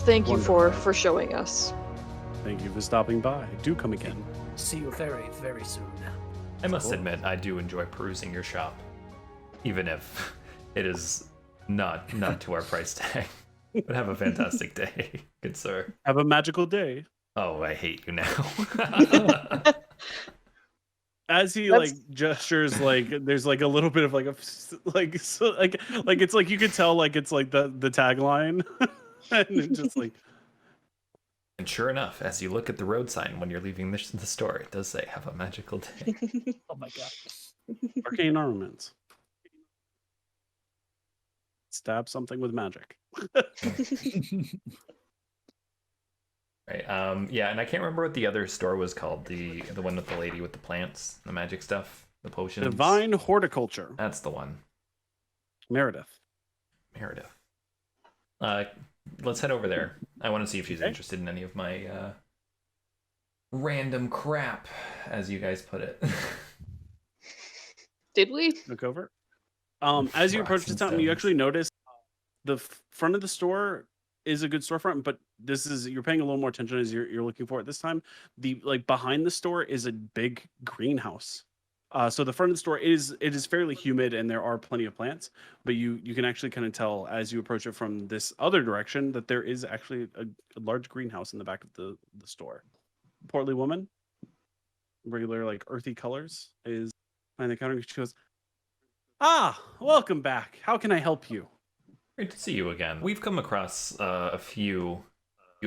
thank you for Wonderful. showing us. Thank you for stopping by. Do come again. See you very, very soon. I must admit, I do enjoy perusing your shop, even if it is not to our price tag. But have a fantastic day, good sir. Have a magical day. Oh, I hate you now. As he That's- like gestures, like there's like a little bit of like a like so, like it's like you could tell like it's like the tagline, and it's just like And sure enough, as you look at the road sign when you're leaving the store, it does say, "Have a magical day." Oh my god. arcane armaments. Stab something with magic. Right. Yeah, and I can't remember what the other store was called. The one with the lady with the plants, the magic stuff, the potions. Divine horticulture. That's the one. Meredith. Let's head over there. I want to see if she's interested in any of my random crap, as you guys put it. Did we? Look over. As you approach the town, you actually notice the front of the store is a good storefront, but this is you're paying a little more attention as you're looking for it this time. The like behind the store is a big greenhouse. So the front of the store it is fairly humid and there are plenty of plants, but you can actually kind of tell as you approach it from this other direction that there is actually a large greenhouse in the back of the store. Portly woman, regular like earthy colors, is behind the counter. She goes, "Ah, welcome back. How can I help you?" Great to see you again. We've come across a few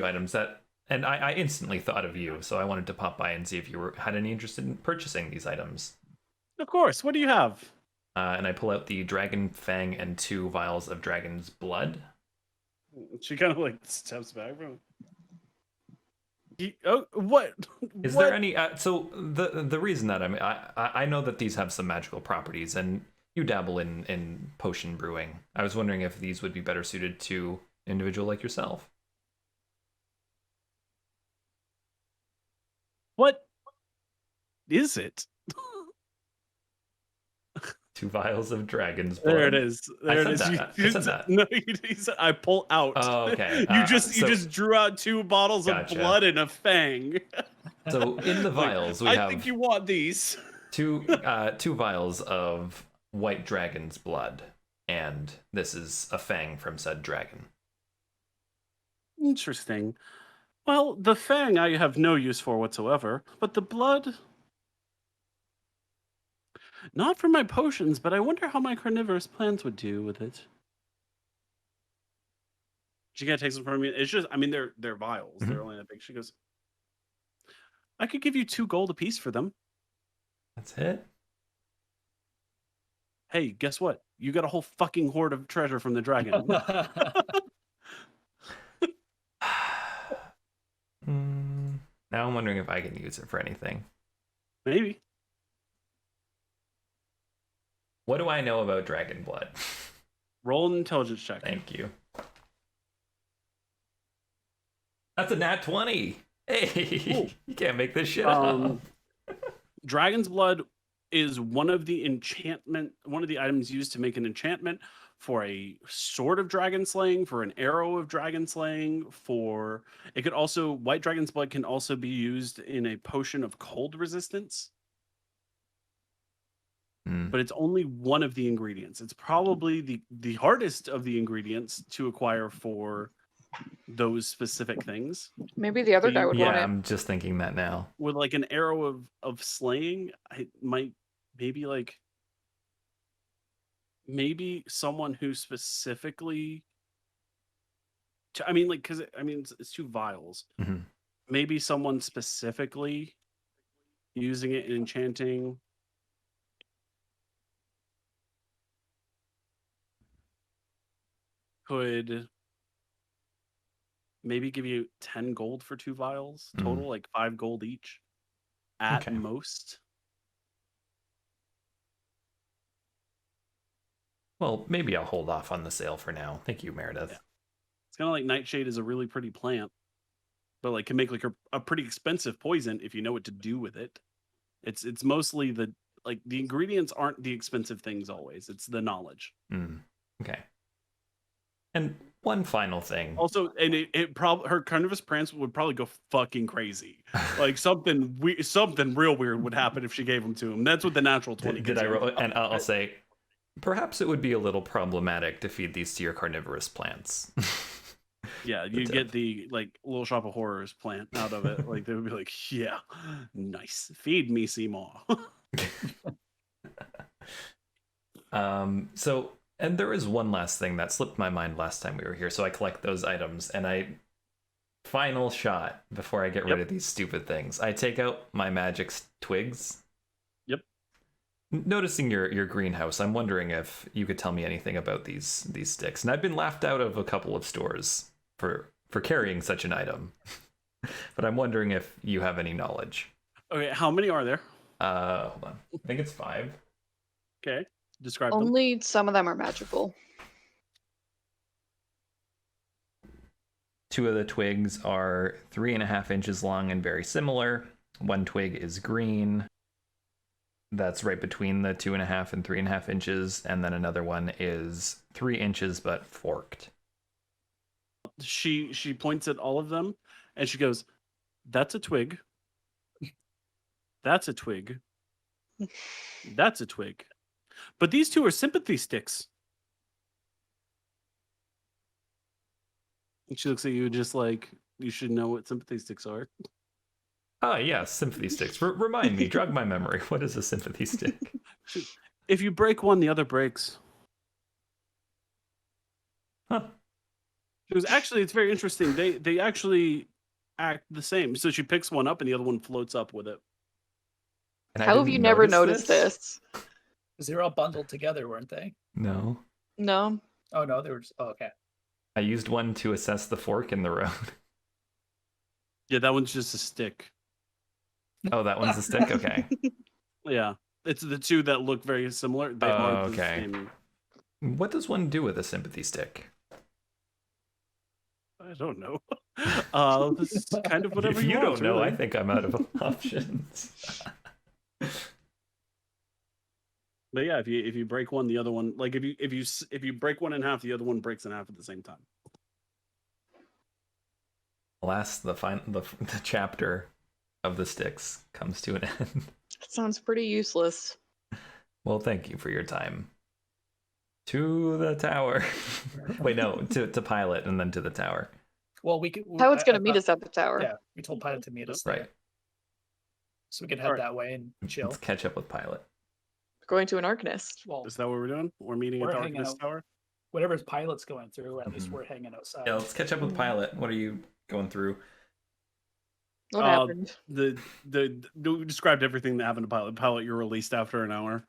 items that, and I instantly thought of you, so I wanted to pop by and see if you had any interest in purchasing these items. Of course. What do you have? And I pull out the dragon fang and 2 vials of dragon's blood. She kind of like steps back from. Oh, what? Is there any? So the reason that I know that these have some magical properties, and you dabble in potion brewing. I was wondering if these would be better suited to an individual like yourself. What is it? 2 vials of dragon's blood. There it is. There it is. I said that. No, you said I pull out. Oh, okay. You just drew out 2 bottles Gotcha. of blood and a fang. So in the vials, we I have think you want these. two vials of white dragon's blood, and this is a fang from said dragon. Interesting. Well, the fang I have no use for whatsoever, but the blood. Not for my potions, but I wonder how my carnivorous plants would do with it. She kind of takes them from me. It's just, I mean, they're vials. They're only that big. She goes, I could give you 2 gold apiece for them. That's it? Hey, guess what? You got a whole fucking hoard of treasure from the dragon. Now I'm wondering if I can use it for anything. Maybe. What do I know about dragon blood? Roll an intelligence check. Thank you. That's a nat 20. Hey, you can't make this shit up. Dragon's blood is one of the items used to make an enchantment for a sword of dragon slaying, for an arrow of dragon slaying, white dragon's blood can also be used in a potion of cold resistance. But it's only one of the ingredients. It's probably the hardest of the ingredients to acquire for those specific things. Maybe the other guy would want it. Yeah, I'm just thinking that now. With like an arrow of slaying, I might maybe someone who specifically. Because it's 2 vials. Mm-hmm. Maybe someone specifically using it in enchanting. Could maybe give you 10 gold for 2 vials total, like 5 gold each at most. Well, maybe I'll hold off on the sale for now. Thank you, Meredith. Yeah. It's kind of like Nightshade is a really pretty plant, but like can make like a pretty expensive poison if you know what to do with it. It's mostly the ingredients aren't the expensive things always. It's the knowledge. Okay. And one final thing. Also, and it probably her carnivorous prance would probably go fucking crazy. Like something real weird would happen if she gave them to him. That's what the natural 20 Did I roll? And I'll say, perhaps it would be a little problematic to feed these to your carnivorous plants. Yeah, you get the like Little Shop of Horrors plant out of it. Like they would be like, yeah, nice. Feed me, Seymour. So, and there is one last thing that slipped my mind last time we were here. So I collect those items, and final shot before I get rid of these stupid things. I take out my magic twigs. Yep. Noticing your greenhouse, I'm wondering if you could tell me anything about these sticks. And I've been laughed out of a couple of stores for carrying such an item. But I'm wondering if you have any knowledge. Okay, how many are there? Hold on. I think it's 5. Okay, describe them. Only some of them are magical. 2 of the twigs are 3.5 inches long and very similar. 1 twig is green. That's right between the 2.5 and 3.5 inches. And then another one is 3 inches but forked. She points at all of them and she goes, "That's a twig. That's a twig. That's a twig. But these 2 are sympathy sticks." And she looks at you just like, you should know what sympathy sticks are. Ah, yes, sympathy sticks. Remind me, jog my memory. What is a sympathy stick? If you break one, the other breaks. Huh. It was actually, it's very interesting. They actually act the same. So she picks one up and the other one floats up with it. And I How have didn't you never notice noticed this? Because they were all bundled together, weren't they? No. No. Oh no, they were just. Oh, okay. I used one to assess the fork in the road. Yeah, that one's just a stick. Oh, that one's a stick? Okay. Yeah. It's the 2 that look very similar. They are the okay. same. What does one do with a sympathy stick? I don't know. This is kind of whatever If you want, don't know, really. I think I'm out of options. But yeah, if you break one, the other one, like if you break one in half, the other one breaks in half at the same time. Alas, the chapter of the sticks comes to an end. That sounds pretty useless. Well, thank you for your time. To the tower. Wait, no, to Pilot and then to the tower. Well, we could. Pilot's gonna meet us at the tower. Yeah, we told Pilot to meet us there, Right. so we could head Alright. that way and chill. Let's catch up with Pilot. Going to an Arcanist. Well, Is that what we're doing? We're meeting We're at the hanging Arcanist out. Tower? whatever's Pilot's going through, at least Mhm. we're hanging outside. Yeah, let's catch up with Pilot. What are you going through? What happened? We described everything that happened to Pilot. Pilot, you're released after an hour.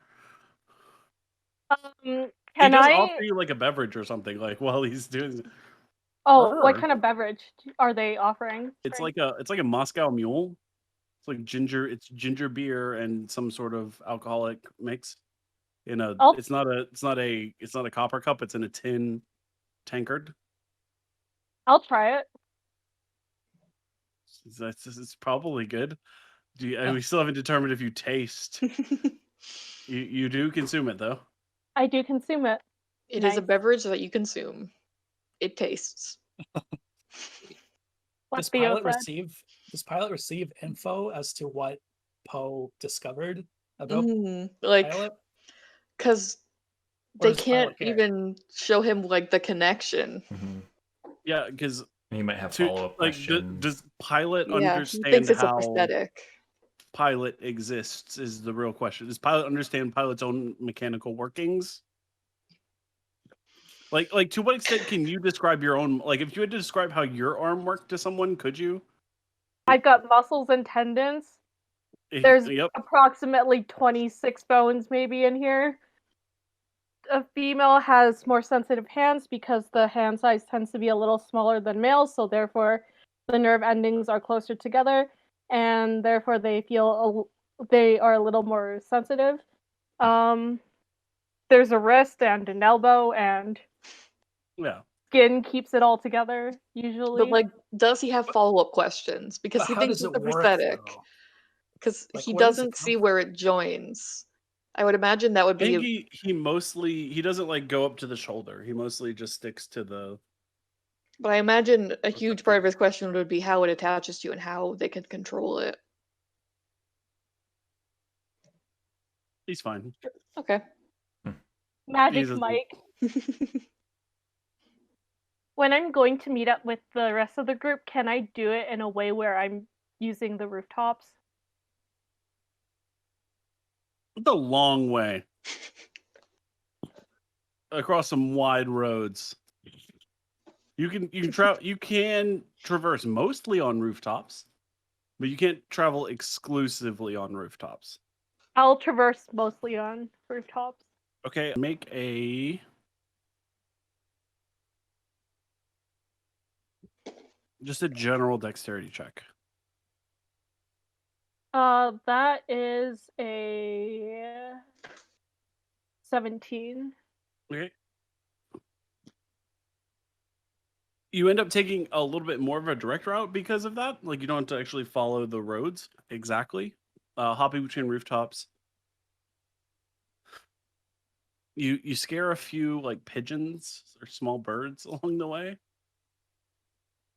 Can he does I? offer you like a beverage or something, like while he's doing. Oh, what Sure. kind of beverage are they offering? It's like a Moscow Mule. It's like ginger. It's ginger beer and some sort of alcoholic mix. Oh. It's not a copper cup. It's in a tin tankard. I'll try it. It's probably good. We still haven't determined if you taste. You do consume it though. I do consume it. It is a Nice. beverage that you consume. It tastes. What Does Theo Pilot said. receive info as to what Poe discovered about Like, Pilot? because Or they does can't Pilot care? even show him like the connection. Yeah, because He might have follow-up questions. does Pilot Yeah, he understand thinks it's a how prosthetic. Pilot exists? Is the real question. Does Pilot understand Pilot's own mechanical workings? Like to what extent can you describe your own? Like, if you had to describe how your arm worked to someone, could you? I've got muscles and tendons. There's Yep. approximately 26 bones maybe in here. A female has more sensitive hands because the hand size tends to be a little smaller than males, so therefore the nerve endings are closer together, and therefore they are a little more sensitive. There's a wrist and an elbow, and Yeah. skin keeps it all together usually. But like, does he have follow-up questions? Because But he how thinks does it's it a work, prosthetic. though? Because Like, he where does it doesn't come see where it joins. I would imagine that would I think be. he doesn't like go up to the shoulder. He mostly just sticks to the. But I imagine a What's huge up part there? of his question would be how it attaches to you and how they can control it. He's fine. Okay. Magic Jesus. Mike. When I'm going to meet up with the rest of the group, can I do it in a way where I'm using the rooftops? It's a long way across some wide roads. You can traverse mostly on rooftops, but you can't travel exclusively on rooftops. I'll traverse mostly on rooftops. Okay, make just a general dexterity check. That is a 17. Okay. You end up taking a little bit more of a direct route because of that. Like you don't have to actually follow the roads exactly. Hopping between rooftops. You scare a few like pigeons or small birds along the way.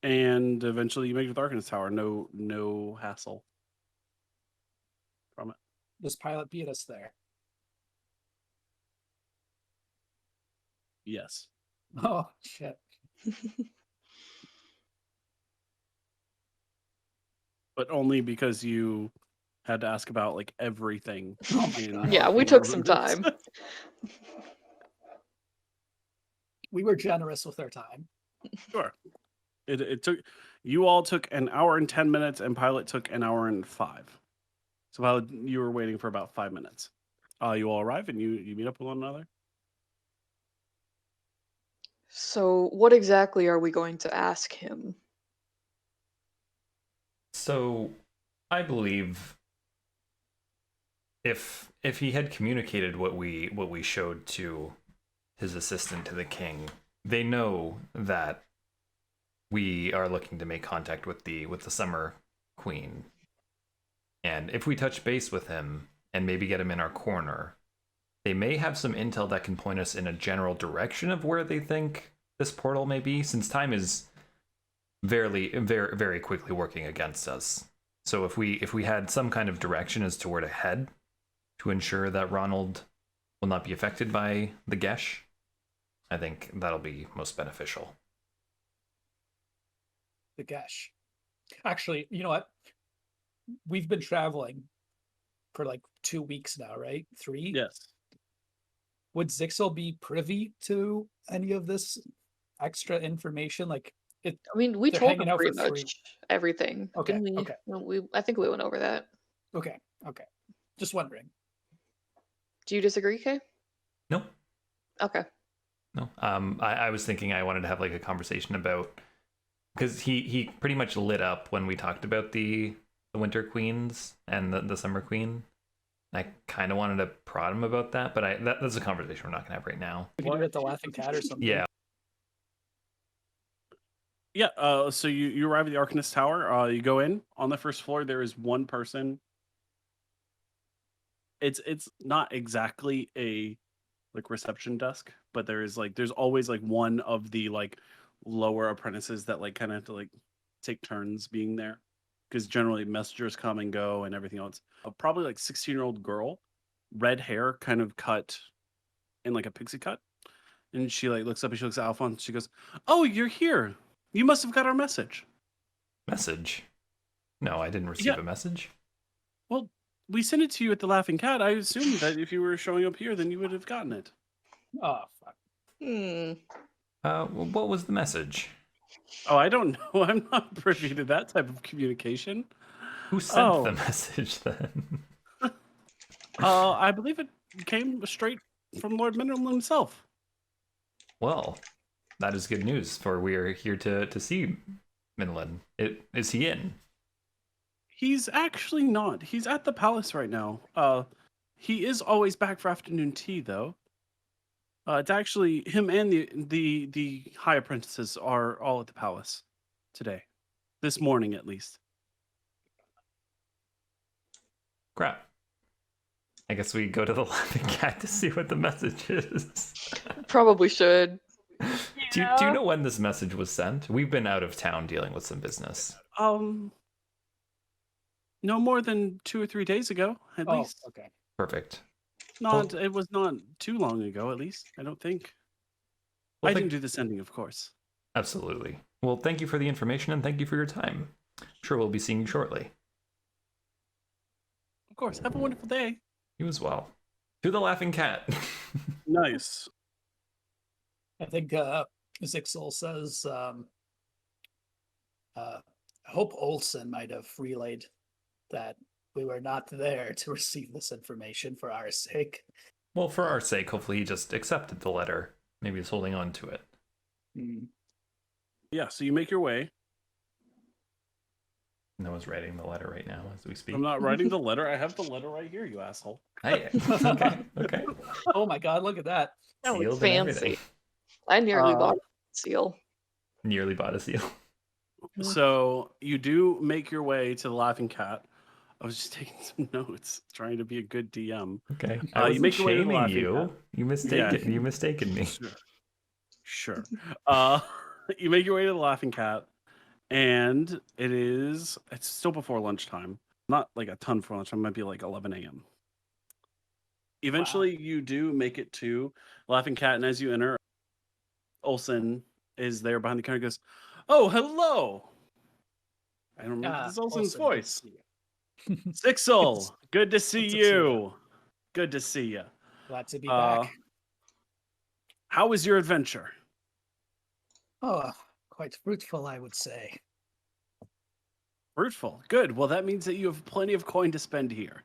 And eventually you make it to the Arcanist Tower. No hassle from it. Does Pilot beat us there? Yes. Oh shit. But only because you had to ask about like everything. Oh my in- God. Yeah, we in took our some routes. time. We were generous with our time. Sure. It took you all took an hour and 10 minutes, and Pilot took an hour and 5. So Pilot, you were waiting for about 5 minutes. You all arrive and you meet up with one another. So, what exactly are we going to ask him? So, I believe if he had communicated what we showed to his assistant to the king, they know that we are looking to make contact with the Summer Queen. And if we touch base with him and maybe get him in our corner, they may have some intel that can point us in a general direction of where they think this portal may be, since time is very quickly working against us. So if we had some kind of direction as to where to head to ensure that Ronald will not be affected by the Gesh, I think that'll be most beneficial. The Gesh. Actually, you know what? We've been traveling for like 2 weeks now, right? 3? Yes. Would Zhixil be privy to any of this extra information? Like, it. I mean, we They're told hanging him out for pretty 3. much everything, Okay, didn't we? okay. No, I think we went over that. Okay. Just wondering. Do you disagree, Kay? No, Okay. no. I was thinking I wanted to have like a conversation about, because he pretty much lit up when we talked about the Winter Queens and the Summer Queen. I kind of wanted to prod him about that, but that's a conversation we're not gonna have right now. We can do it at the Laughing Cat or something. Yeah. Yeah, so you arrive at the Arcanist Tower. You go in. On the first floor, there is one person. It's not exactly a like reception desk, but there's always like one of the like lower apprentices that like kind of have to like take turns being there, because generally messengers come and go and everything else. Probably like 16-year-old girl, red hair, kind of cut in like a pixie cut, and she like looks up and she looks at Alfonz. She goes, "Oh, you're here. You must have got our message." Message? No, I didn't receive Yeah. a message. Well, we sent it to you at the Laughing Cat. I assumed that if you were showing up here, then you would have gotten it. Oh, fuck. What was the message? Oh, I don't know. I'm not privy to that type of communication. Who sent Oh. the message then? I believe it came straight from Lord Mineral himself. Well, that is good news, for we are here to see Minlin. Is he in? He's actually not. He's at the palace right now. He is always back for afternoon tea, though. It's actually him and the high apprentices are all at the palace today, this morning at least. Crap. I guess we go to the Laughing Cat to see what the message is. Probably should. Do you know when this message was sent? We've been out of town dealing with some business. No more than 2 or 3 days ago, at least. Okay. Perfect. It was not too long ago, at least. I don't think. Well, I didn't do the sending, of course. Absolutely. Well, thank you for the information and thank you for your time. I'm sure we'll be seeing you shortly. Of course. Have a wonderful day. You as well. To the Laughing Cat. Nice. I think Zhixil says, I hope Olsen might have relayed that we were not there to receive this information for our sake. Well, for our sake, hopefully he just accepted the letter. Maybe he's holding on to it. Yeah, so you make your way. Noah's writing the letter right now as we speak. I'm not writing the letter. I have the letter right here, you asshole. Okay. Okay. Oh my god, look at that. That Sealed looks and fancy. everything. I nearly bought a seal. Nearly bought a seal. So you do make your way to the Laughing Cat. I was just taking some notes, trying to be a good DM. Okay. You I wasn't make your way to the shaming Laughing you. Cat. You mistaken me. Sure. You make your way to the Laughing Cat, and it's still before lunchtime. Not like a ton before lunchtime. It might be like 11 a.m. Eventually, you do make it to Laughing Cat, and as you enter, Olsen is there behind the counter. Goes, "Oh, hello." I don't remember this Olsen's voice. Zhixil, good to see you. Good to see you. Glad to be back. How was your adventure? Oh, quite fruitful, I would say. Fruitful. Good. Well, that means that you have plenty of coin to spend here.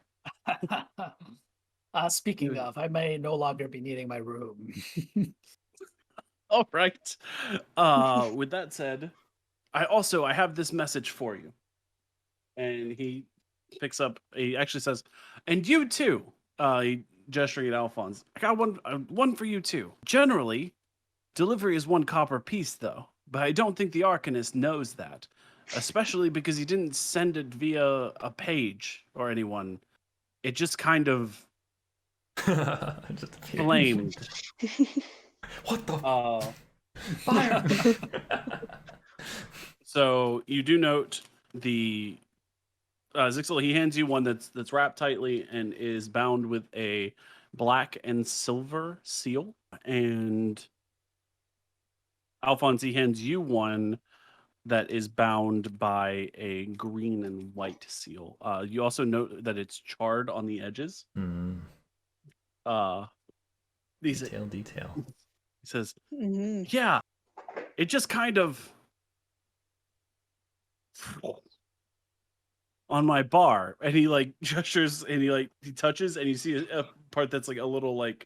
Speaking of, I may no longer be needing my room. All right. With that said, I have this message for you. And he picks up. He actually says, "And you too." He gesturing at Alfonz. "I got one for you too. Generally, delivery is 1 copper piece, though. But I don't think the Arcanist knows that, especially because he didn't send it via a page or anyone. It just kind of Just flamed." What the Fire! So you do note the Zhixil. He hands you one that's wrapped tightly and is bound with a black and silver seal. And Alfonz, he hands you one that is bound by a green and white seal. You also note that it's charred on the edges. Detail. He says, Mm-hmm. "Yeah, it just kind of on my bar," and he like gestures and he touches, and you see a part that's like a little like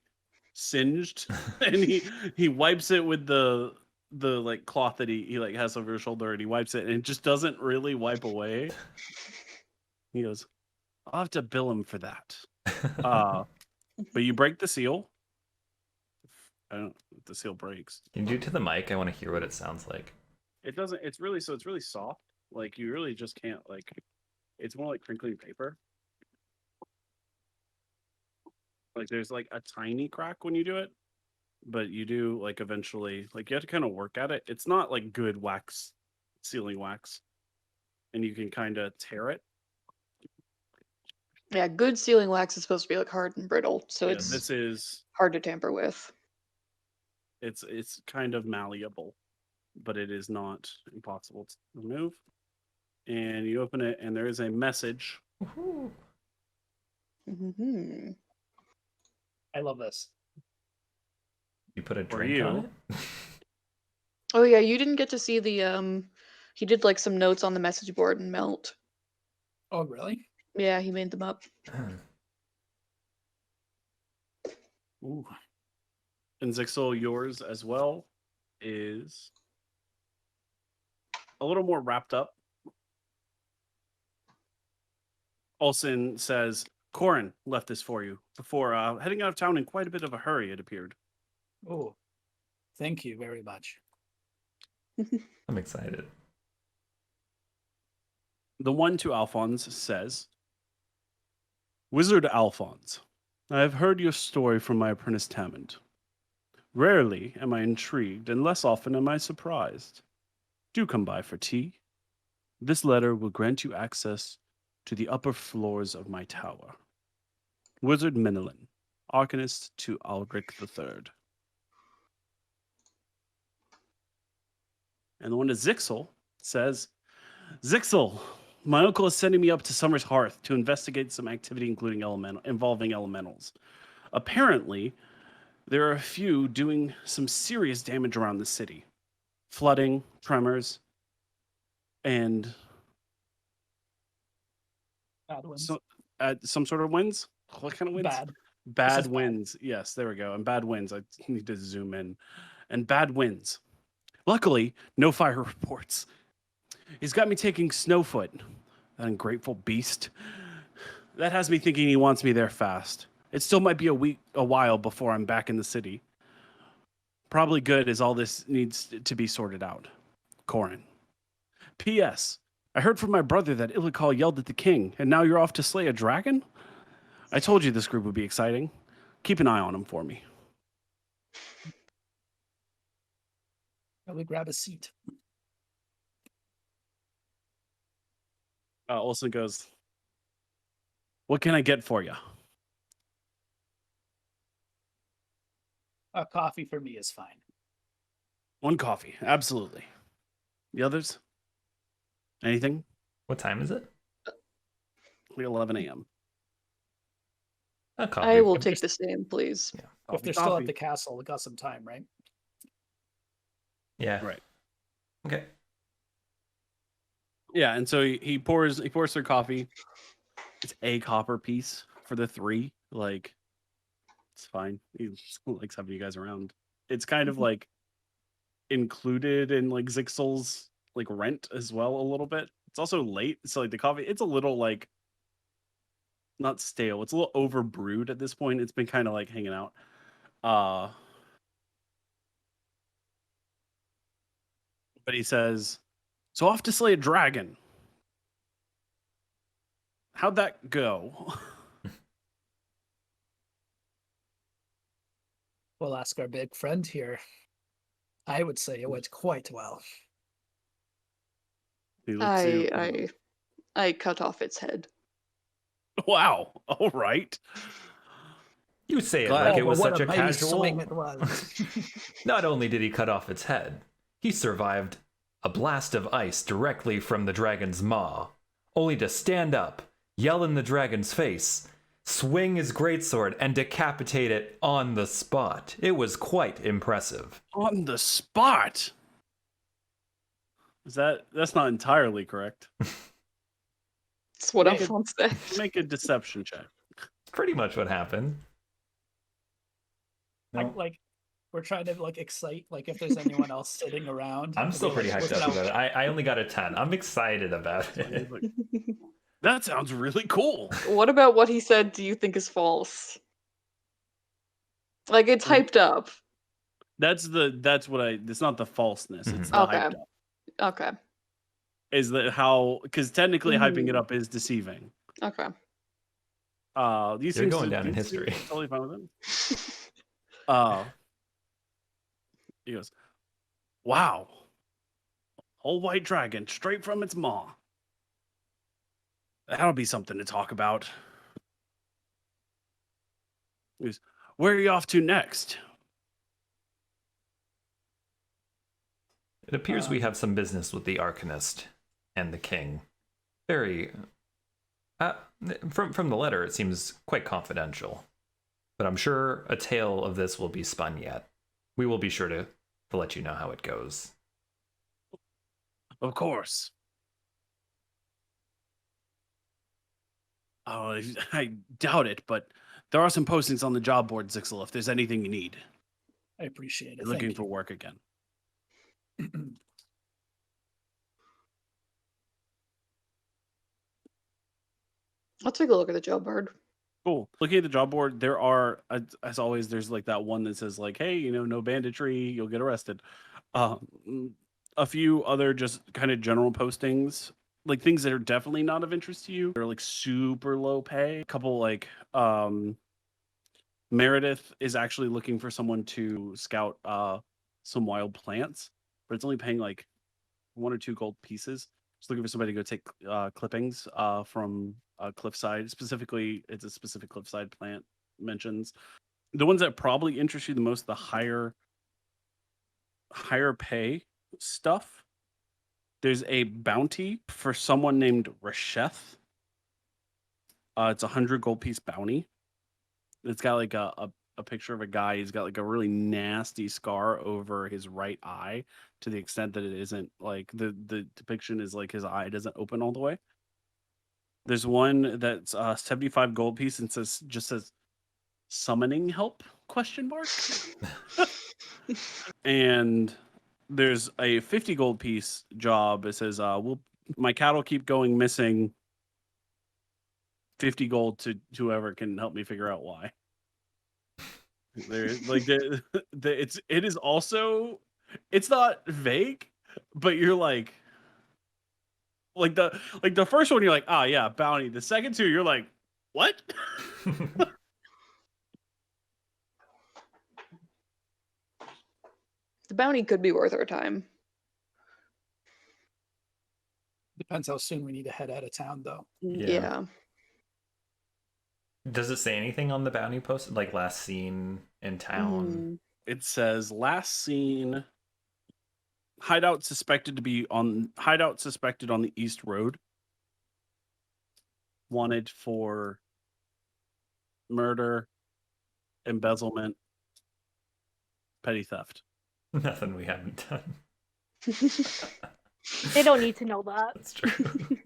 singed, and he wipes it with the like cloth that he like has over his shoulder, and he wipes it, and it just doesn't really wipe away. He goes, "I'll have to bill him for that." But you break the seal. I don't. The seal breaks. Can you do it to the mic? I want to hear what it sounds like. It doesn't. It's really soft. Like you really just can't like. It's more like crinkling paper. Like there's like a tiny crack when you do it, but you do like eventually like you have to kind of work at it. It's not like good wax, sealing wax, and you can kind of tear it. Yeah, good sealing wax is supposed to be like hard and brittle, so Yeah, it's this is. hard to tamper with. It's kind of malleable, but it is not impossible to remove. And you open it, and there is a message. Mm-hmm. I love this. You put a For drink on it? Oh yeah, you didn't get to see the he did like some notes on the message board and melt. Oh, really? Yeah, he made them up. Ooh. And Zhixil, yours as well is a little more wrapped up. Olsen says, "Corin left this for you before heading out of town in quite a bit of a hurry, it appeared." Oh, thank you very much. I'm excited. The one to Alfonz says, "Wizard Alfonz, I have heard your story from my apprentice Tamond. Rarely am I intrigued, and less often am I surprised. Do come by for tea. This letter will grant you access to the upper floors of my tower. Wizard Menelin, Arcanist to Alric III. And the one to Zhixil says, Zhixil, my uncle is sending me up to Summer's Hearth to investigate some activity involving elementals. Apparently, there are a few doing some serious damage around the city. Flooding, tremors, and Bad ones. some sort of winds? What kind of winds? Bad. Bad This is bad. winds. Yes, there we go. And bad winds. I need to zoom in. And bad winds. Luckily, no fire reports. He's got me taking Snowfoot, that ungrateful beast. That has me thinking he wants me there fast. It still might be a while before I'm back in the city. Probably good as all this needs to be sorted out. Corin. P.S. I heard from my brother that Ilikhal yelled at the king, and now you're off to slay a dragon? I told you this group would be exciting. Keep an eye on him for me. Probably grab a seat. Olsen goes, what can I get for you? A coffee for me is fine. One coffee, absolutely. The others? Anything? What time is it? Like 11 a.m. A coffee. I will take the same, please. Yeah. If they're still at the castle, we got some time, right? Yeah. Right. Okay. Yeah, and so he pours their coffee. It's a copper piece for the 3. Like, it's fine. He likes having you guys around. It's kind of like included in like Zhixil's like rent as well a little bit. It's also late, so like the coffee, it's a little like not stale. It's a little over brewed at this point. It's been kind of like hanging out. But he says, so off to slay a dragon. How'd that go? We'll ask our big friend here. I would say it went quite well. He looks at you. I cut off its head. Wow. All right. You say it Glad- like it Oh, was but such a what mighty casual. swing it was. Not only did he cut off its head, he survived a blast of ice directly from the dragon's maw, only to stand up, yell in the dragon's face, swing his greatsword, and decapitate it on the spot. It was quite impressive. On the spot. That's not entirely correct. That's what Make it- Alfonz said. Make a deception check. Pretty much what happened. Like, we're trying to like excite, like if there's anyone else sitting around. I'm and still be pretty like, hyped "Look up out." about it. I only got a 10. I'm excited about He's it. like, that sounds really cool. What about what he said do you think is false? Like, it's hyped up. It's not the falseness. It's the Okay. hyped up. Okay. Is that how, because technically hyping it up is deceiving. Okay. You're going down in history. Totally fine with it. He goes, wow. Whole white dragon straight from its maw. That'll be something to talk about. He goes, where are you off to next? It appears we have some business with the Arcanist and the king. Very... from the letter, it seems quite confidential. But I'm sure a tale of this will be spun yet. We will be sure to let you know how it goes. Of course. Oh, I doubt it, but there are some postings on the job board, Zhixil, if there's anything you need. I appreciate it. You're looking for work again. I'll take a look at the job board. Cool. Looking at the job board, there are, as always, there's like that one that says like, hey, no banditry, you'll get arrested. A few other just kind of general postings, like things that are definitely not of interest to you. They're like super low pay. A couple like Meredith is actually looking for someone to scout some wild plants, but it's only paying like 1 or 2 gold pieces. Just looking for somebody to go take clippings from cliffside. Specifically, it's a specific cliffside plant mentions. The ones that probably interest you the most, the higher pay stuff. There's a bounty for someone named Resheth. It's 100 gold piece bounty. It's got like a picture of a guy. He's got like a really nasty scar over his right eye, to the extent that it isn't like the depiction is like his eye doesn't open all the way. There's one that's 75 gold piece and just says summoning help ? And there's a 50 gold piece job. It says my cattle keep going missing. 50 gold to whoever can help me figure out why. There's like it is also, it's not vague, but you're like the first one you're like, ah, yeah, bounty. The second two you're like, what? The bounty could be worth our time. Depends how soon we need to head out of town, though. Yeah. Does it say anything on the bounty post, like last seen in town? It says last seen hideout suspected on the East Road. Wanted for murder, embezzlement, petty theft. Nothing we haven't done. They don't need to know that. That's true.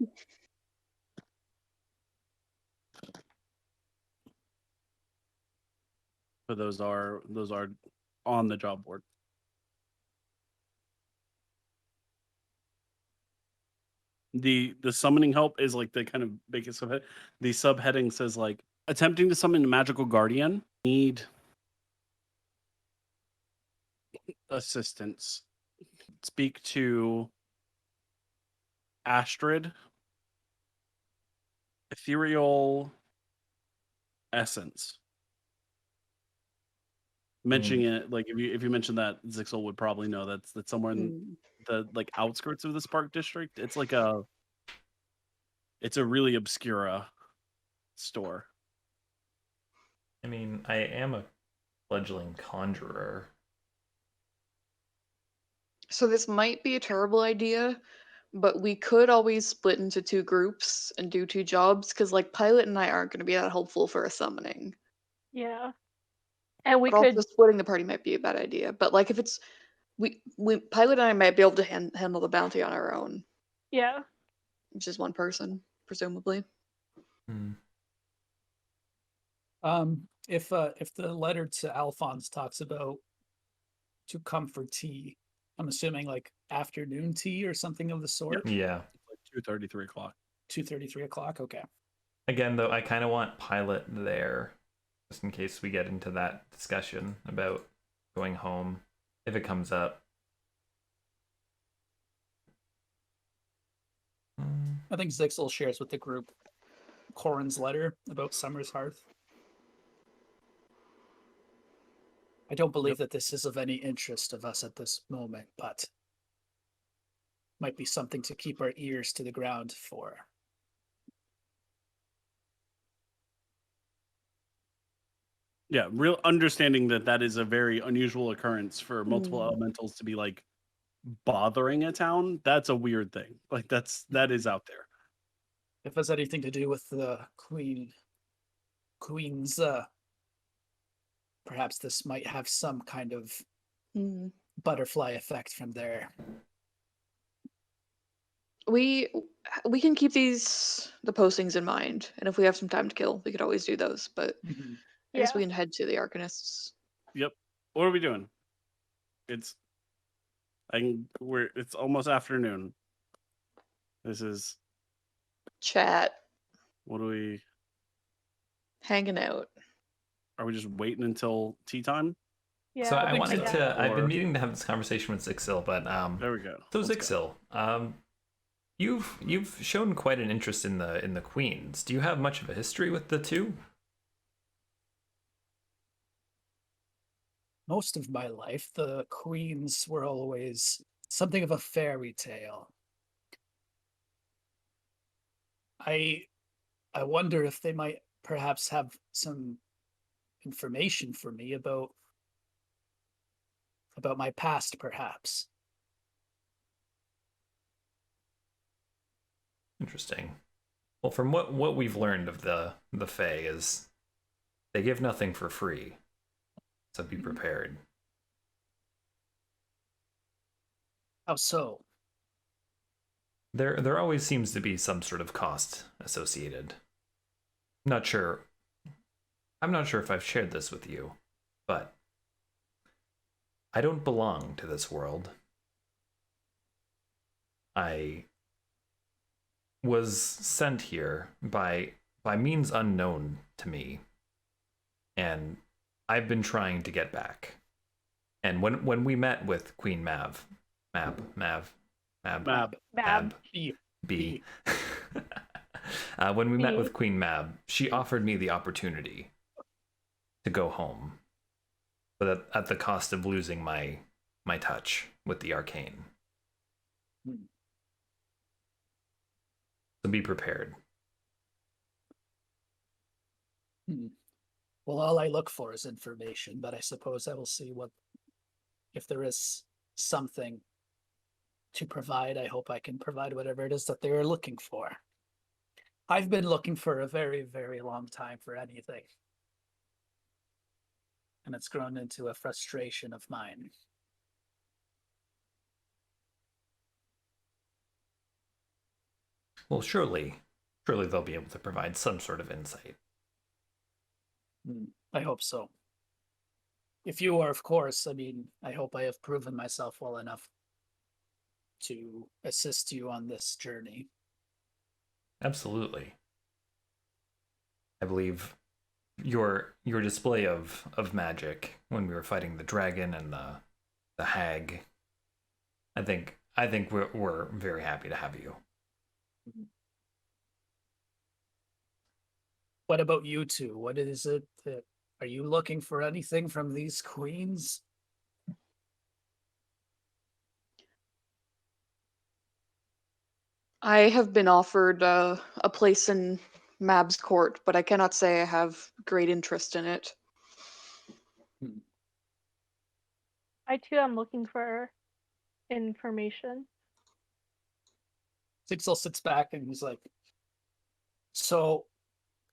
But those are on the job board. The summoning help is like the kind of biggest of it. The subheading says like attempting to summon a magical guardian, need assistance. Speak to Astrid. Ethereal essence. Mentioning it, like if you mention that, Zhixil would probably know that's somewhere in the like outskirts of the Spark District. It's like it's a really obscura store. I mean, I am a fledgling conjurer. So this might be a terrible idea, but we could always split into 2 groups and do 2 jobs, because like Pilot and I aren't going to be that helpful for a summoning. Yeah. And we But could also splitting the party might be a bad idea. But like if it's we Pilot and I might be able to handle the bounty on our own. Yeah. Just one person, presumably. If the letter to Alfonz talks about to come for tea, I'm assuming like afternoon tea or something of the sort. Yeah. Like 2:30, 3 o'clock. 2:30, 3 o'clock. Okay. Again, though, I kind of want Pilot there, just in case we get into that discussion about going home, if it comes up. I think Zhixil shares with the group Corin's letter about Summer's Hearth. I don't believe that this is of any interest of us at this moment, but might be something to keep our ears to the ground for. Yeah, real understanding that is a very unusual occurrence for multiple elementals to be like bothering a town. That's a weird thing. Like that is out there. If it has anything to do with the queen's, perhaps this might have some kind of butterfly effect from there. We can keep the postings in mind, and if we have some time to kill, we could always do those. But I guess we can head to the Arcanists. Yep. What are we doing? It's almost afternoon. This is Chat. what do we Hanging out. Are we just waiting until tea time? Yeah. So I think wanted so. to. I've Or- been meaning to have this conversation with Zhixil, but There we go. so Let's go. Zhixil, you've shown quite an interest in the queens. Do you have much of a history with the two? most of my life, the queens were always something of a fairy tale. I wonder if they might perhaps have some information for me about my past, perhaps. Interesting. Well, from what we've learned of the Fae is they give nothing for free, so be prepared. How so? There always seems to be some sort of cost associated. I'm not sure if I've shared this with you, but I don't belong to this world. I was sent here by means unknown to me, and I've been trying to get back. And when we met with Queen Mab, B. When we met with Queen Mab, she offered me the opportunity to go home, but at the cost of losing my touch with the arcane. So be prepared. Well, all I look for is information, but I suppose I will see if there is something to provide. I hope I can provide whatever it is that they are looking for. I've been looking for a very, very long time for anything. And it's grown into a frustration of mine. Well, surely they'll be able to provide some sort of insight. I hope so. If you are, of course, I hope I have proven myself well enough to assist you on this journey. Absolutely. I believe your display of magic when we were fighting the dragon and the hag. I think we're very happy to have you. What about you two? What is it that are you looking for anything from these queens? I have been offered a place in Mab's court, but I cannot say I have great interest in it. I too am looking for information. Zhixil sits back and he's like, so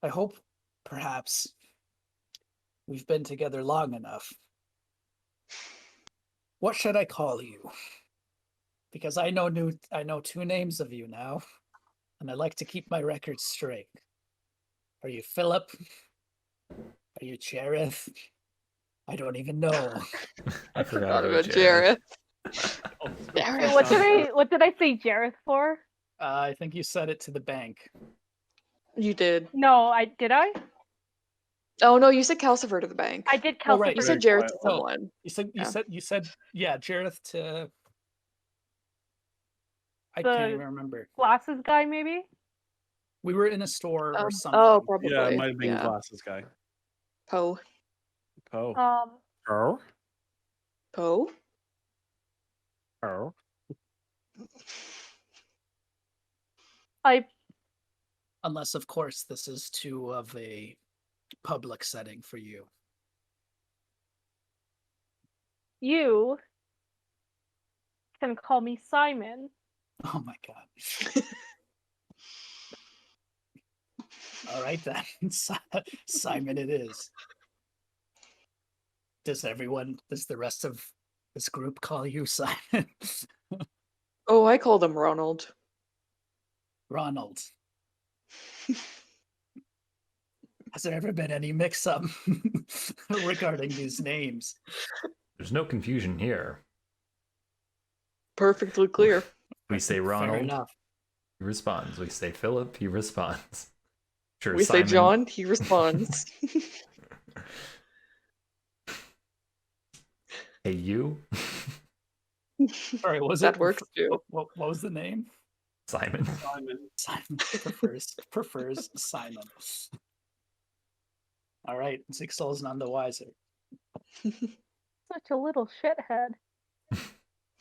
I hope perhaps we've been together long enough. What should I call you? Because I know two names of you now, and I like to keep my records straight. Are you Philip? Are you Jareth? I don't even know. I forgot about Jareth. What did I say Jareth for? I think you said it to the bank. You did. No, did I? Oh no, you said Calcifer to the bank. I did Calcifer. Oh, right. You said Jareth to someone. You said Jareth to. I The can't even remember. Glasses guy, maybe? We were in a store or something. Oh, probably. Yeah, it might have been Glasses guy. Poe. Oh. Poe? Unless, of course, this is too of a public setting for you. You can call me Simon. Oh my god. All right then. Simon it is. Does the rest of this group call you Simon? Oh, I call them Ronald. Ronald. Has there ever been any mix-up regarding these names? There's no confusion here. Perfectly clear. We say Fair Ronald, enough. he responds. We say Philip, he responds. Sure, We Simon. say John, he responds. Hey, you? Sorry, That works too. What was the name? Simon. Simon prefers Simon. All right, Zhixil is none the wiser. Such a little shithead.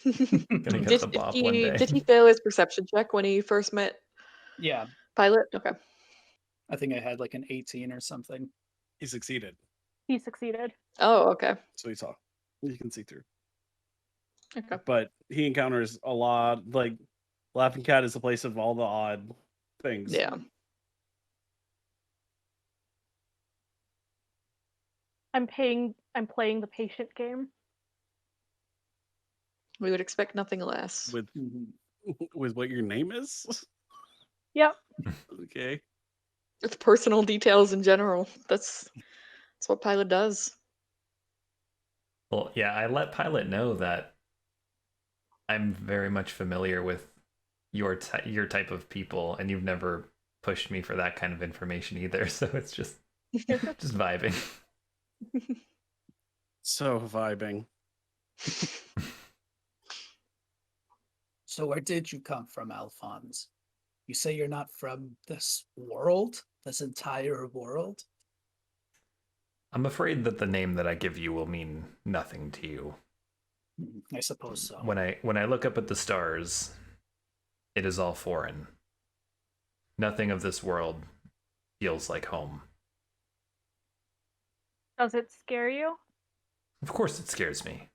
Gonna get the bop one day. Did he fail his perception check when he first met Yeah, Pilot? Okay. I think I had like an 18 or something. He succeeded. He succeeded. Oh, okay. So he saw. You can see through. Okay. But he encounters a lot. Like, Laughing Cat is the place of all the odd things. Yeah. I'm playing the patient game. We would expect nothing less. With Mhm. with what your name is. Yep. Okay. With personal details in general. That's what Pilot does. Well, yeah, I let Pilot know that I'm very much familiar with your type of people, and you've never pushed me for that kind of information either. So it's just vibing. So vibing. So where did you come from, Alfonz? You say you're not from this world? This entire world? I'm afraid that the name that I give you will mean nothing to you. I suppose so. When I look up at the stars, it is all foreign. Nothing of this world feels like home. Does it scare you? Of course it scares me.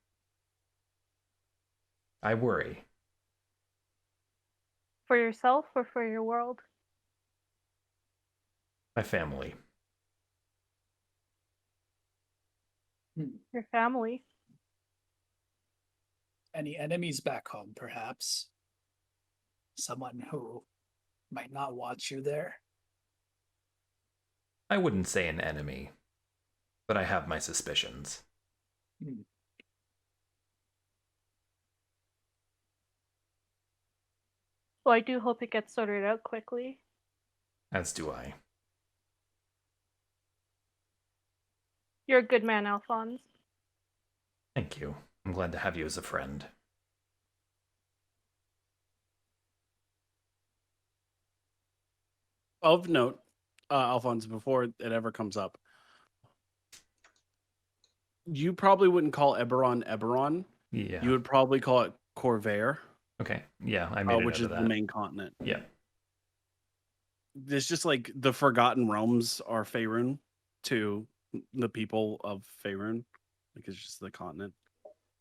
I worry. For yourself or for your world? My family. Your family? Any enemies back home, perhaps? Someone who might not want you there? I wouldn't say an enemy, but I have my suspicions. Well, I do hope it gets sorted out quickly. As do I. You're a good man, Alfonz. Thank you. I'm glad to have you as a friend. Of note, Alfonz, before it ever comes up, you probably wouldn't call Eberron. Yeah. You would probably call it Corvair. Okay. Yeah, I made it which is out of the that. main continent. Yeah. There's just like the Forgotten Realms are Faerun to the people of Faerun. Like it's just the continent.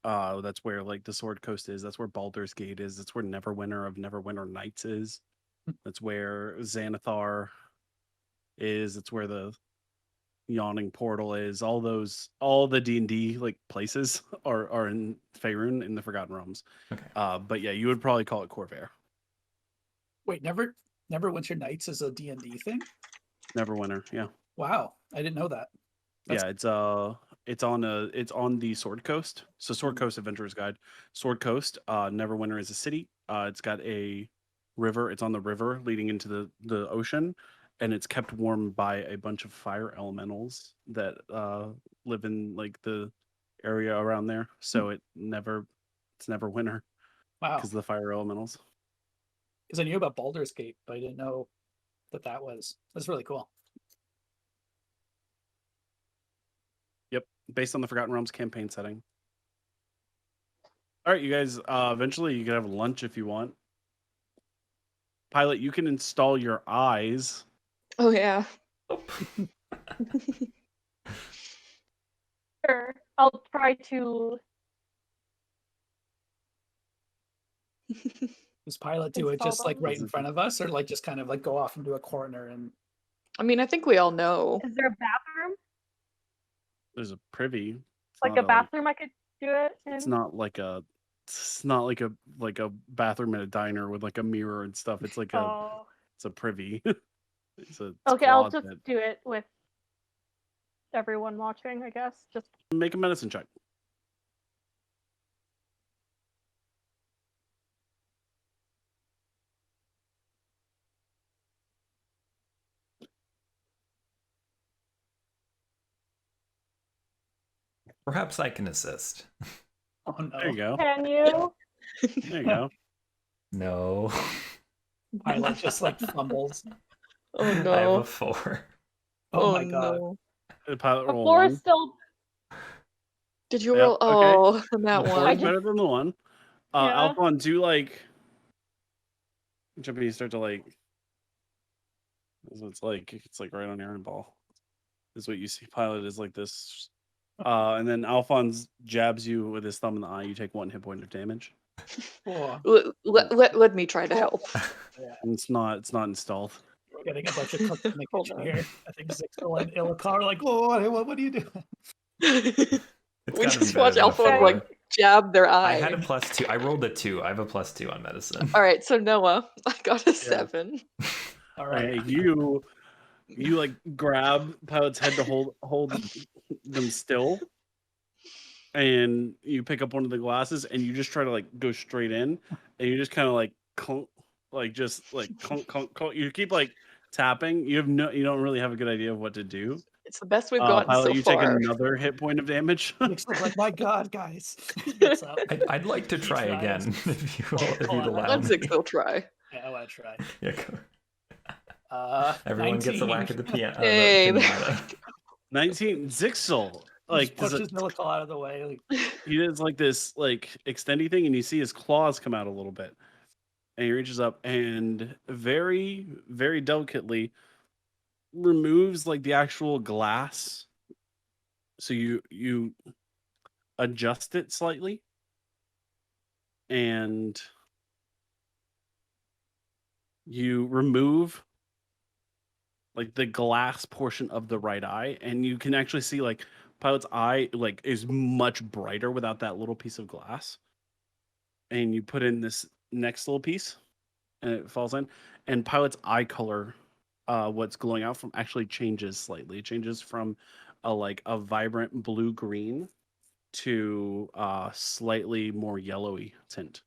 That's where like the Sword Coast is. That's where Baldur's Gate is. That's where Neverwinter of Neverwinter Nights is. That's where Xanathar is. It's where the Yawning Portal is. All the D&D like places are in Faerun in the Forgotten Realms. Okay. But yeah, you would probably call it Corvair. Wait, Neverwinter Nights is a D&D thing? Neverwinter, yeah. Wow, I didn't know that. That's... Yeah, it's on the Sword Coast. So Sword Coast Adventurer's Guide. Sword Coast, Neverwinter is a city. It's got a river. It's on the river leading into the ocean, and it's kept warm by a bunch of fire elementals that live in like the area around there. So it's never winter Wow. because of the fire elementals. Because I knew about Baldur's Gate, but I didn't know that's really cool. Yep, based on the Forgotten Realms campaign setting. All right, you guys. Eventually, you can have lunch if you want. Pilot, you can install your eyes. Oh yeah. Sure. I'll try to. Does Pilot do it Install just like them. right in front of us, or like just kind of like go off into a corner and? I mean, I think we all know. Is there a bathroom? There's a privy. It's Like not a bathroom I could do it in? It's not like a bathroom at a diner with like a mirror and stuff. It's like it's a privy. it's okay, I'll closet. just do it with everyone watching, I guess. Just Make a medicine check. Perhaps I can assist. Oh no! There you go. can you? There you go. No. Pilot just like fumbles. Oh I have no. a 4. Oh my god! no. The pilot The roll floor one. is still. Did you Yep, roll? okay. Oh, from that The 4 one. is better than the 1. Yeah. Alfonz, do like Jumpy start to like it's like right on your eyeball. Is what you see. Pilot is like this. And then Alfonz jabs you with his thumb in the eye. You take 1 hit point of damage. Oh, Let me try to help. yeah. And it's not installed. Getting a bunch of cooks in the Hold kitchen on. here. I think Zhixil and Ilikhal are like, whoa, what are you doing? It's We gotta be just better watch than a Alpha 4. like jab their eye. I had a +2. I rolled a 2. I have a +2 on medicine. All right, so Noah, I got a 7. All right. Okay, you like grab Pilot's head to hold them still, and you pick up one of the glasses and you just try to like go straight in, and you just kind of like clunk, like just like clunk, clunk, clunk. You keep like tapping. You don't really have a good idea of what to do. It's the best we've gotten Pilot, so you far. take another hit point of damage. Zhixil's like, my God, guys. Gets up. I'd like to He try tries. again if Hold you'd on, allow Let me. Zhixil try. Yeah, I want to try. Yeah, go. 19. Everyone gets a whack at the piano. Hey, pinata. 19 Zhixil. Like does pushes it, Ilikhal out of the way. Like, he does like this like extendy thing, and you see his claws come out a little bit, and he reaches up and very, very delicately removes like the actual glass. So you adjust it slightly, and you remove like the glass portion of the right eye, and you can actually see like Pilot's eye like is much brighter without that little piece of glass. And you put in this next little piece, and it falls in, and Pilot's eye color, what's glowing out from, actually changes slightly. It changes from a vibrant blue green to slightly more yellowy tint.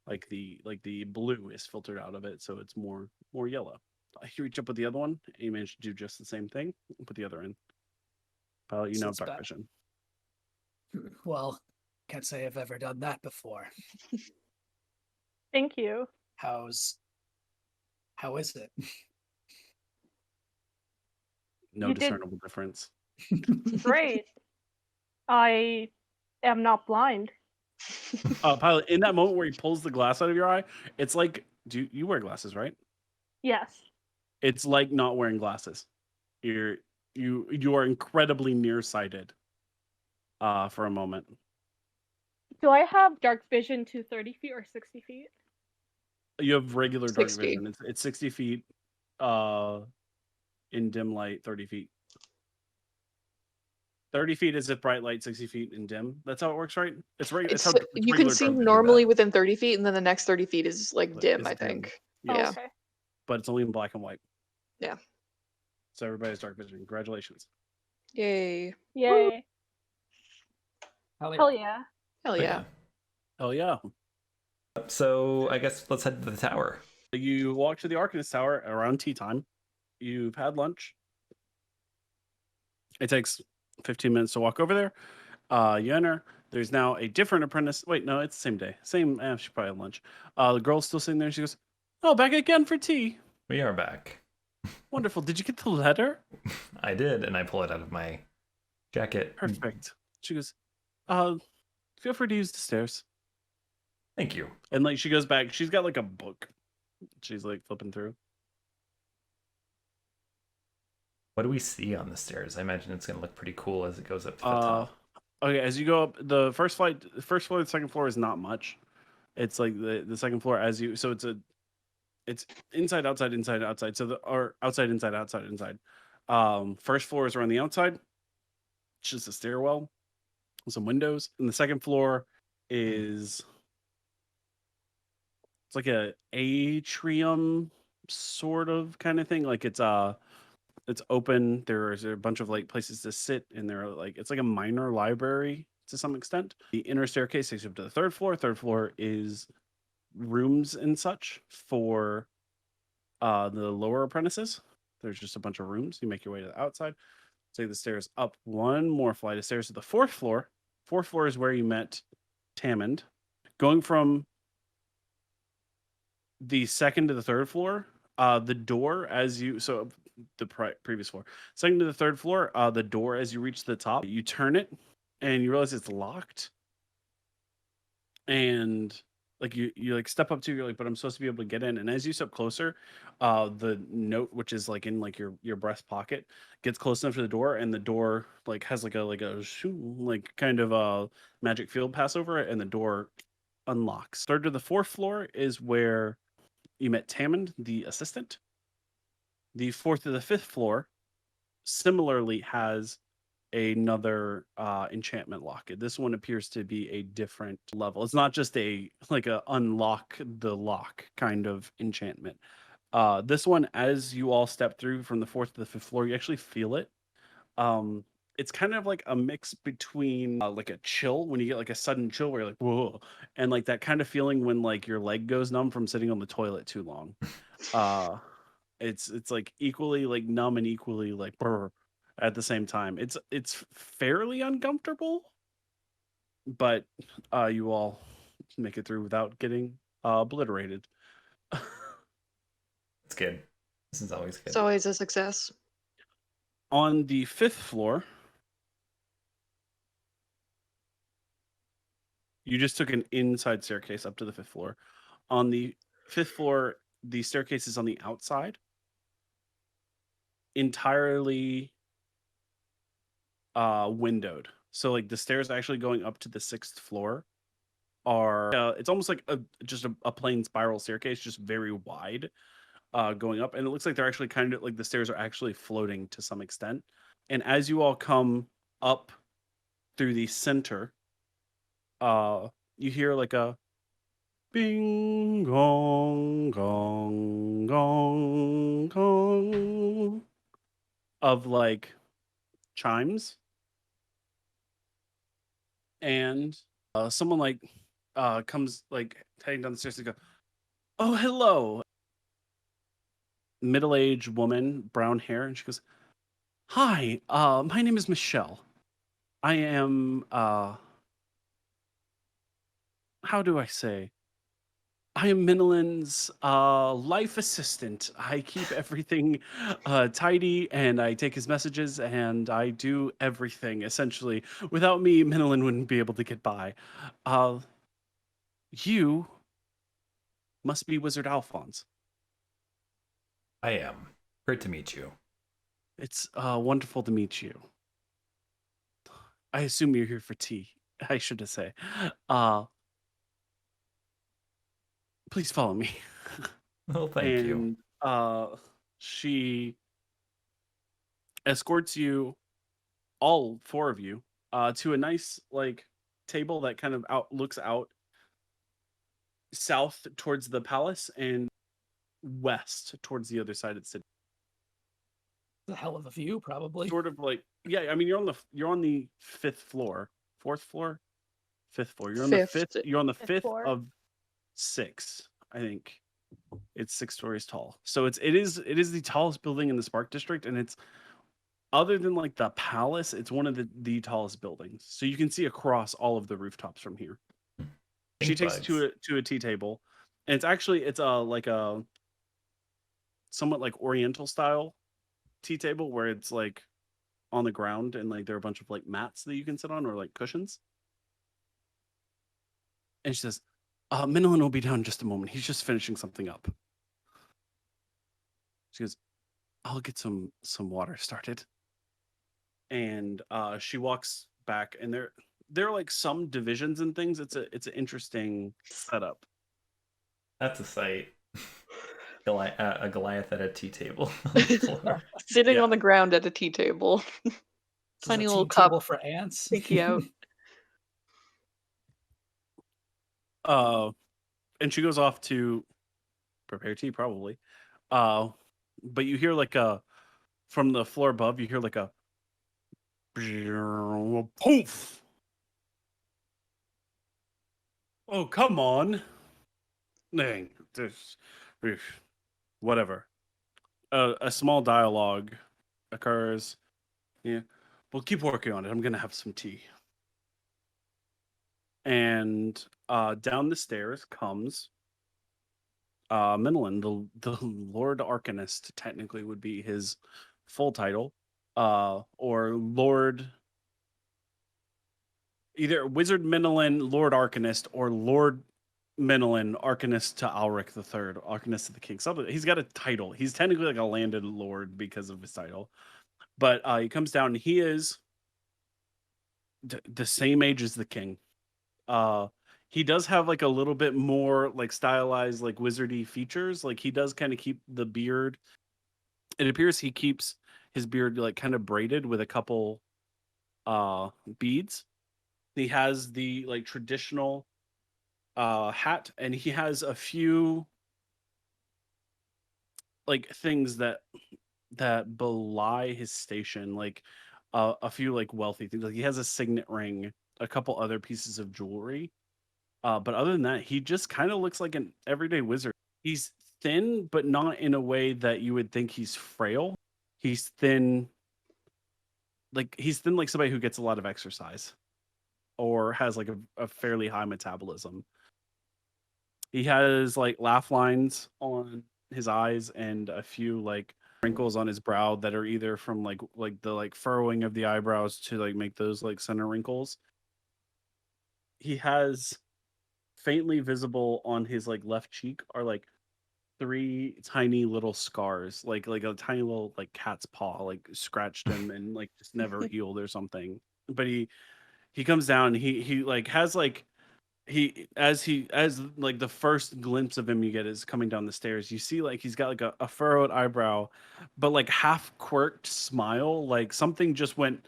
Like the blue is filtered out of it, so it's more yellow. You reach up with the other one, and you manage to do just the same thing. Put the other in. Pilot, you know Sits dark back. vision. well, can't say I've ever done that before. Thank you. How is it? No You did- discernible difference. Great. I am not blind. Pilot, in that moment where he pulls the glass out of your eye, it's like, do you wear glasses, right? Yes. It's like not wearing glasses. You are incredibly nearsighted for a moment. Do I have dark vision to 30 feet or 60 feet? You have regular dark 60. vision. It's 60 feet in dim light, 30 feet. 30 feet is if bright light, 60 feet in dim. That's how it works, right? It's regular. You can see normally within 30 feet, and then the next 30 feet is like dim, It's I dim. think. Yes. Yeah. Okay. But it's only in black and white. Yeah. So everybody has dark vision. Congratulations. Yay. Yay. Hell yeah. Hell yeah. Hell yeah. Hell yeah. So I guess let's head to the tower. You walk to the Arcanist Tower around tea time. You've had lunch. It takes 15 minutes to walk over there. You enter. There's now a different apprentice. Wait, no, it's the same day. Same. She probably had lunch. The girl's still sitting there. She goes, "Oh, back again for tea. We are back. Wonderful. Did you get the letter?" I did, and I pull it out of my jacket. Perfect. She goes, feel free to use the stairs. Thank you. And like she goes back. She's got like a book. She's like flipping through. What do we see on the stairs? I imagine it's going to look pretty cool as it goes up to the top. Okay, as you go up the first floor, the second floor is not much. It's like the second floor it's inside, outside, inside, outside. Or outside, inside, outside, inside. First floor is around the outside. It's just a stairwell with some windows. And the second floor is it's like a atrium sort of kind of thing. Like it's open. There's a bunch of like places to sit, and it's like a minor library to some extent. The inner staircase takes you up to the third floor. Third floor is rooms and such for the lower apprentices. There's just a bunch of rooms. You make your way to the outside. Take the stairs up one more flight of stairs to the fourth floor. Fourth floor is where you met Tammond. Going from the second to the third floor, the door previous floor, second to the third floor, the door as you reach the top, you turn it, and you realize it's locked. And like you like step up to, you're like, but I'm supposed to be able to get in. And as you step closer, the note, which is like in like your breast pocket, gets close enough to the door, and the door like has like a shoo, like kind of a magic field pass over it, and the door unlocks. Third to the fourth floor is where you met Tammond, the assistant. The fourth to the fifth floor similarly has another enchantment lock. This one appears to be a different level. It's not just a unlock the lock kind of enchantment. This one, as you all step through from the fourth to the fifth floor, you actually feel it. It's kind of like a mix between like a chill, when you get like a sudden chill where you're like, whoa, and like that kind of feeling when like your leg goes numb from sitting on the toilet too long. It's like equally like numb and equally like brr at the same time. It's fairly uncomfortable, but you all make it through without getting obliterated. It's good. This is always good. It's always a success. On the fifth floor, you just took an inside staircase up to the fifth floor. On the fifth floor, the staircase is on the outside, entirely windowed. So like the stairs actually going up to the sixth floor are it's almost like just a plain spiral staircase, just very wide, going up, and it looks like they're actually kind of like the stairs are actually floating to some extent. And as you all come up through the center, you hear like a bing gong gong gong gong of like chimes, and someone like comes like heading down the stairs to go, oh, hello. Middle-aged woman, brown hair, and she goes, hi, my name is Michelle. I am how do I say, I am Minilin's life assistant. I keep everything tidy, and I take his messages, and I do everything, essentially. Without me, Minilin wouldn't be able to get by. You must be Wizard Alfonz. I am. Great to meet you. It's wonderful to meet you. I assume you're here for tea, I should say. Please follow me. Well, thank you. And she escorts you, all four of you, to a nice like table that kind of looks out south towards the palace and west towards the other side of the city. It's a hell of a view, probably. Sort of like, yeah, I mean you're on the fifth floor. Fourth floor? Fifth floor. You're on the fifth. You're on the fifth floor. of 6, I think. It's 6 stories tall. So it is the tallest building in the Spark District, and it's, other than like the palace, it's one of the tallest buildings. So you can see across all of the rooftops from here. She takes you to a tea table, and it's like a somewhat like Oriental style tea table where it's like on the ground, and like there are a bunch of like mats that you can sit on, or like cushions. And she says, Minilin will be down in just a moment. He's just finishing something up. She goes, I'll get some water started. And she walks back, and there are like some divisions and things. It's an interesting setup. That's a sight. A Goliath at a tea table. Sitting on the ground at a tea table. Tiny little cup table for ants. sticky out. And she goes off to prepare tea, probably. But you hear like from the floor above, you hear like a poof. Oh, come on. Dang. Whatever. A small dialogue occurs. Yeah. Well, keep working on it. I'm going to have some tea. And down the stairs comes Minilin, the Lord Arcanist, technically would be his full title, or Lord either Wizard Minolin, Lord Arcanist, or Lord Minolin, Arcanist to Alric III, Arcanist to the King. Something. He's got a title. He's technically like a landed lord because of his title. But he comes down and he is the same age as the king. He does have like a little bit more like stylized, like wizardy features. Like he does kind of keep the beard. It appears he keeps his beard like kind of braided with a couple beads. He has the like traditional hat, and he has a few like things that belie his station, like a few like wealthy things. Like he has a signet ring, a couple other pieces of jewelry. But other than that, he just kind of looks like an everyday wizard. He's thin, but not in a way that you would think he's frail. He's thin, like somebody who gets a lot of exercise or has like a fairly high metabolism. He has like laugh lines on his eyes and a few like wrinkles on his brow that are either from like the like furrowing of the eyebrows to like make those like center wrinkles. He has faintly visible on his like left cheek are like 3 tiny little scars, like a tiny little like cat's paw like scratched him and like just never healed or something. But he comes down, he like has like as like the first glimpse of him you get is coming down the stairs. You see like he's got like a furrowed eyebrow, but like half quirked smile, like something just went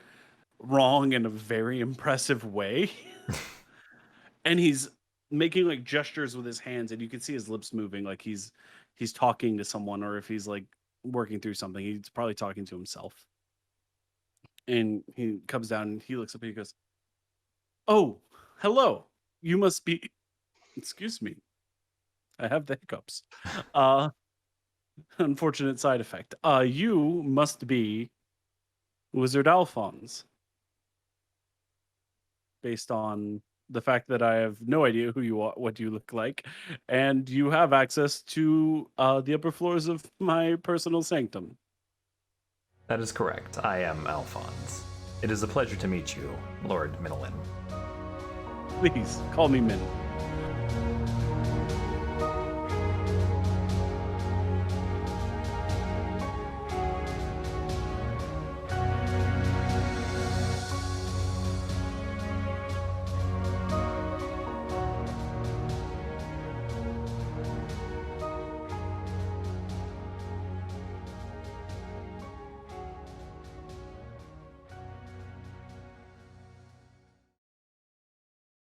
wrong in a very impressive way. And he's making like gestures with his hands, and you can see his lips moving like he's talking to someone, or if he's like working through something, he's probably talking to himself. And he comes down and he looks up and he goes, "Oh, hello. You must be..." Excuse me. I have the hiccups. Unfortunate side effect. You must be Wizard Alfonz. Based on the fact that I have no idea who you are, what you look like, and you have access to the upper floors of my personal sanctum. That is correct. I am Alfonz. It is a pleasure to meet you, Lord Minolin. Please, call me Min.